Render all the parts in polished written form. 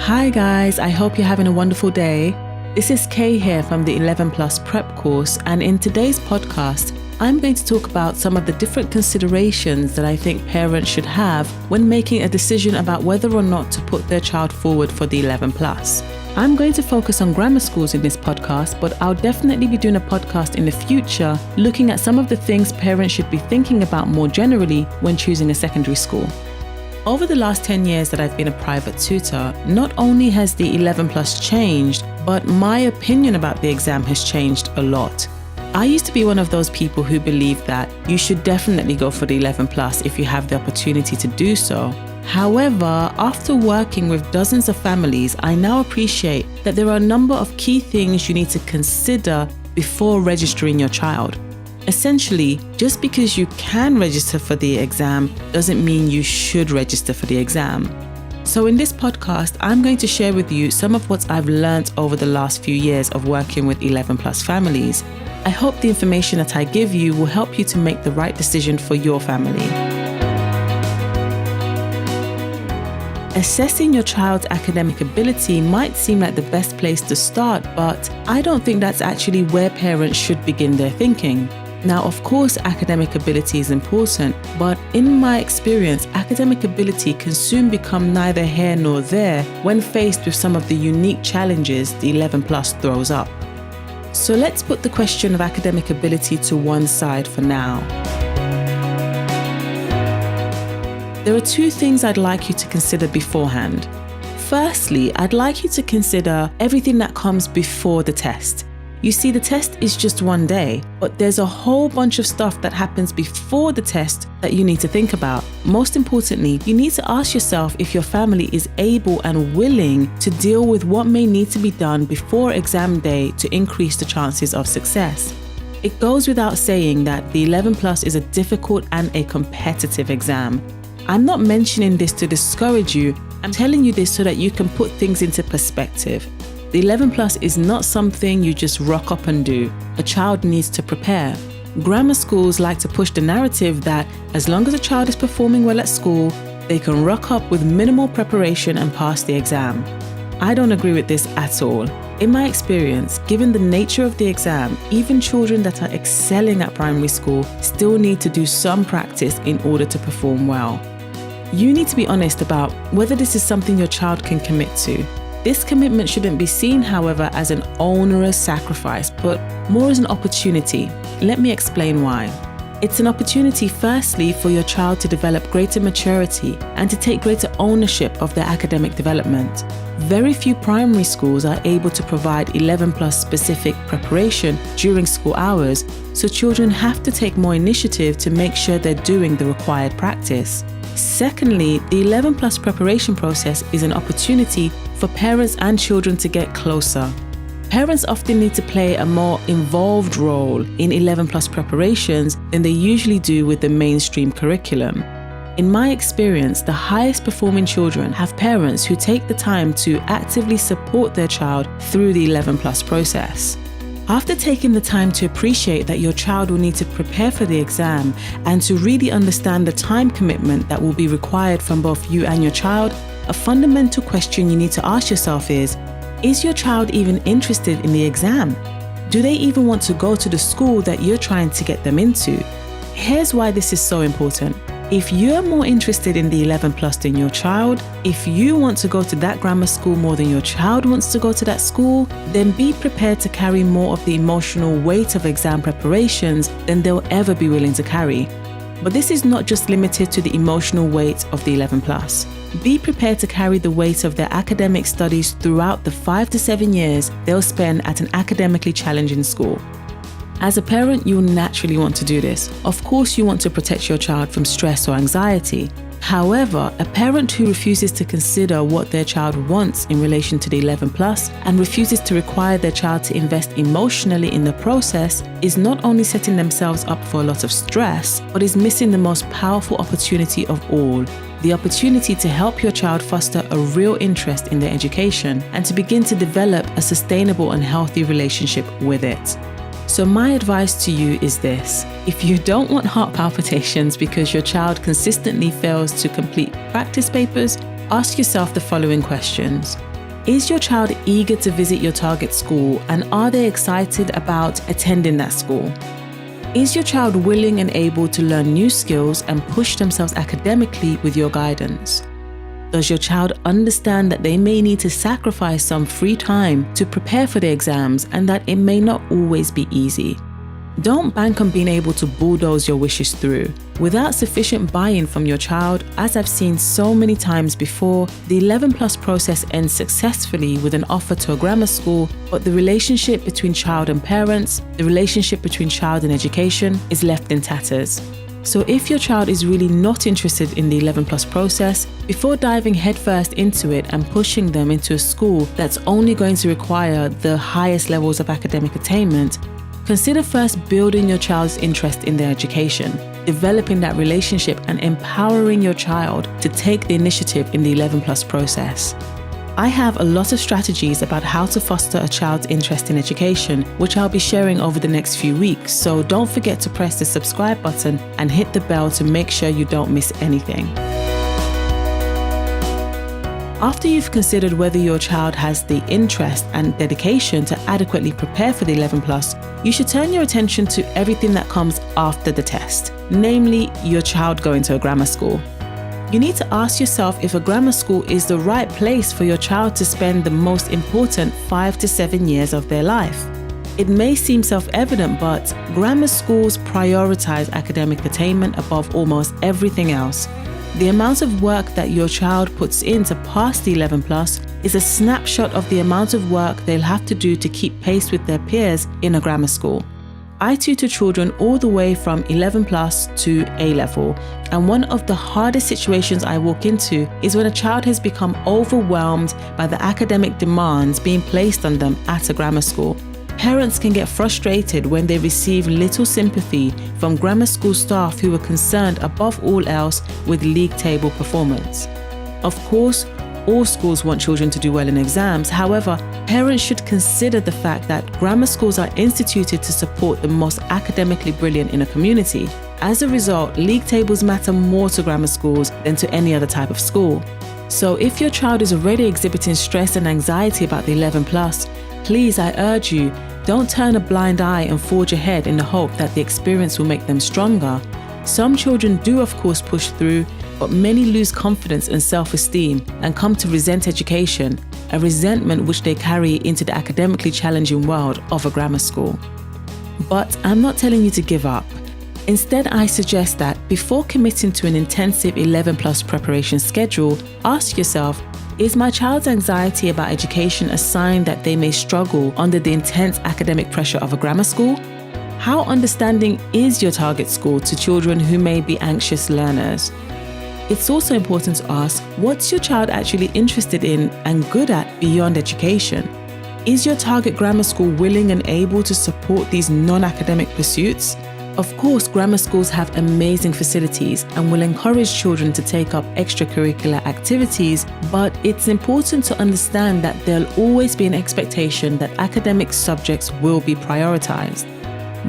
Hi guys, I hope you're having a wonderful day. This is Kay here from the 11 Plus Prep course, and in today's podcast, I'm going to talk about some of the different considerations that I think parents should have when making a decision about whether or not to put their child forward for the 11 Plus. I'm going to focus on grammar schools in this podcast, but I'll definitely be doing a podcast in the future looking at some of the things parents should be thinking about more generally when choosing a secondary school. Over the last 10 years that I've been a private tutor, not only has the 11 Plus changed, but my opinion about the exam has changed a lot. I used to be one of those people who believed that you should definitely go for the 11 Plus if you have the opportunity to do so. However, after working with dozens of families, I now appreciate that there are a number of key things you need to consider before registering your child. Essentially, just because you can register for the exam doesn't mean you should register for the exam. So in this podcast, I'm going to share with you some of what I've learned over the last few years of working with 11 Plus families. I hope the information that I give you will help you to make the right decision for your family. Assessing your child's academic ability might seem like the best place to start, but I don't think that's actually where parents should begin their thinking. Now, of course, academic ability is important, but in my experience, academic ability can soon become neither here nor there when faced with some of the unique challenges the 11 Plus throws up. So let's put the question of academic ability to one side for now. There are two things I'd like you to consider beforehand. Firstly, I'd like you to consider everything that comes before the test. You see, the test is just one day, but there's a whole bunch of stuff that happens before the test that you need to think about. Most importantly, you need to ask yourself if your family is able and willing to deal with what may need to be done before exam day to increase the chances of success. It goes without saying that the 11 Plus is a difficult and a competitive exam. I'm not mentioning this to discourage you, I'm telling you this so that you can put things into perspective. The 11 Plus is not something you just rock up and do. A child needs to prepare. Grammar schools like to push the narrative that as long as a child is performing well at school, they can rock up with minimal preparation and pass the exam. I don't agree with this at all. In my experience, given the nature of the exam, even children that are excelling at primary school still need to do some practice in order to perform well. You need to be honest about whether this is something your child can commit to. This commitment shouldn't be seen, however, as an onerous sacrifice, but more as an opportunity. Let me explain why. It's an opportunity, firstly, for your child to develop greater maturity and to take greater ownership of their academic development. Very few primary schools are able to provide 11 Plus specific preparation during school hours, so children have to take more initiative to make sure they're doing the required practice. Secondly, the 11 Plus preparation process is an opportunity for parents and children to get closer. Parents often need to play a more involved role in 11 Plus preparations than they usually do with the mainstream curriculum. In my experience, the highest performing children have parents who take the time to actively support their child through the 11 Plus process. After taking the time to appreciate that your child will need to prepare for the exam and to really understand the time commitment that will be required from both you and your child, a fundamental question you need to ask yourself is your child even interested in the exam? Do they even want to go to the school that you're trying to get them into? Here's why this is so important. If you're more interested in the 11 Plus than your child, if you want to go to that grammar school more than your child wants to go to that school, then be prepared to carry more of the emotional weight of exam preparations than they'll ever be willing to carry. But this is not just limited to the emotional weight of the 11 Plus. Be prepared to carry the weight of their academic studies throughout the 5 to 7 years they'll spend at an academically challenging school. As a parent, you'll naturally want to do this. Of course, you want to protect your child from stress or anxiety. However, a parent who refuses to consider what their child wants in relation to the 11 Plus and refuses to require their child to invest emotionally in the process is not only setting themselves up for a lot of stress, but is missing the most powerful opportunity of all, the opportunity to help your child foster a real interest in their education and to begin to develop a sustainable and healthy relationship with it. So my advice to you is this: if you don't want heart palpitations because your child consistently fails to complete practice papers, ask yourself the following questions. Is your child eager to visit your target school, and are they excited about attending that school? Is your child willing and able to learn new skills and push themselves academically with your guidance? Does your child understand that they may need to sacrifice some free time to prepare for the exams and that it may not always be easy? Don't bank on being able to bulldoze your wishes through. Without sufficient buy-in from your child, as I've seen so many times before, the 11 Plus process ends successfully with an offer to a grammar school, but the relationship between child and parents, the relationship between child and education is left in tatters. So if your child is really not interested in the 11 Plus process, before diving headfirst into it and pushing them into a school that's only going to require the highest levels of academic attainment, consider first building your child's interest in their education, developing that relationship and empowering your child to take the initiative in the 11 Plus process. I have a lot of strategies about how to foster a child's interest in education, which I'll be sharing over the next few weeks, so don't forget to press the subscribe button and hit the bell to make sure you don't miss anything. After you've considered whether your child has the interest and dedication to adequately prepare for the 11 Plus, you should turn your attention to everything that comes after the test, namely your child going to a grammar school. You need to ask yourself if a grammar school is the right place for your child to spend the most important 5 to 7 years of their life. It may seem self-evident, but grammar schools prioritize academic attainment above almost everything else. The amount of work that your child puts in to pass the 11 Plus is a snapshot of the amount of work they'll have to do to keep pace with their peers in a grammar school. I tutor children all the way from 11 Plus to A level, and one of the hardest situations I walk into is when a child has become overwhelmed by the academic demands being placed on them at a grammar school. Parents can get frustrated when they receive little sympathy from grammar school staff who are concerned above all else with league table performance. Of course, all schools want children to do well in exams. However, parents should consider the fact that grammar schools are instituted to support the most academically brilliant in a community. As a result, league tables matter more to grammar schools than to any other type of school. So if your child is already exhibiting stress and anxiety about the 11 Plus, please, I urge you, don't turn a blind eye and forge ahead in the hope that the experience will make them stronger. Some children do, of course, push through, but many lose confidence and self-esteem and come to resent education, a resentment which they carry into the academically challenging world of a grammar school. But I'm not telling you to give up. Instead, I suggest that before committing to an intensive 11 Plus preparation schedule, ask yourself, is my child's anxiety about education a sign that they may struggle under the intense academic pressure of a grammar school? How understanding is your target school to children who may be anxious learners? It's also important to ask, what's your child actually interested in and good at beyond education? Is your target grammar school willing and able to support these non-academic pursuits? Of course, grammar schools have amazing facilities and will encourage children to take up extracurricular activities, but it's important to understand that there'll always be an expectation that academic subjects will be prioritized.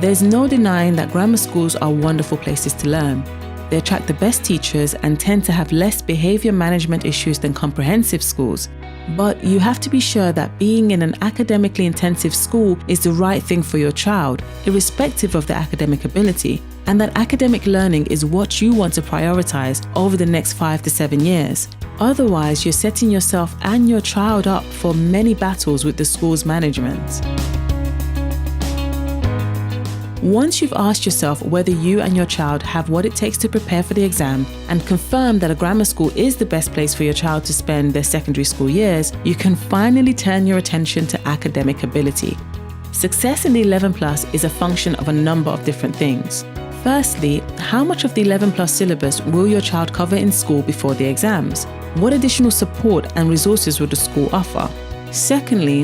There's no denying that grammar schools are wonderful places to learn. They attract the best teachers and tend to have less behavior management issues than comprehensive schools. But you have to be sure that being in an academically intensive school is the right thing for your child, irrespective of their academic ability, and that academic learning is what you want to prioritize over the next 5 to 7 years. Otherwise, you're setting yourself and your child up for many battles with the school's management. Once you've asked yourself whether you and your child have what it takes to prepare for the exam and confirmed that a grammar school is the best place for your child to spend their secondary school years, you can finally turn your attention to academic ability. Success in the 11 Plus is a function of a number of different things. Firstly, how much of the 11 Plus syllabus will your child cover in school before the exams? What additional support and resources will the school offer? Secondly,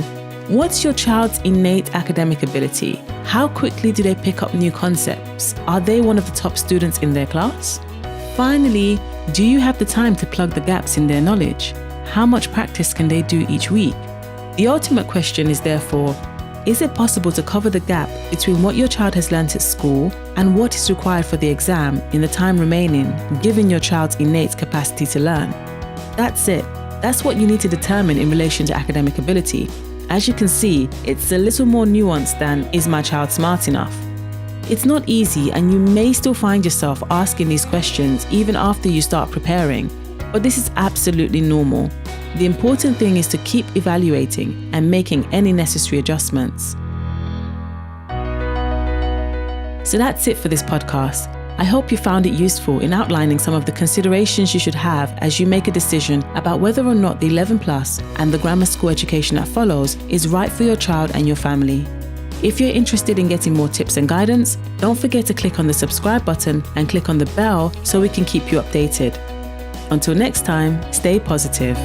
what's your child's innate academic ability? How quickly do they pick up new concepts? Are they one of the top students in their class? Finally, do you have the time to plug the gaps in their knowledge? How much practice can they do each week? The ultimate question is therefore, is it possible to cover the gap between what your child has learnt at school and what is required for the exam in the time remaining, given your child's innate capacity to learn? That's it. That's what you need to determine in relation to academic ability. As you can see, it's a little more nuanced than, is my child smart enough? It's not easy, and you may still find yourself asking these questions even after you start preparing, but this is absolutely normal. The important thing is to keep evaluating and making any necessary adjustments. So that's it for this podcast. I hope you found it useful in outlining some of the considerations you should have as you make a decision about whether or not the 11+ and the grammar school education that follows is right for your child and your family. If you're interested in getting more tips and guidance, don't forget to click on the subscribe button and click on the bell so we can keep you updated. Until next time, stay positive.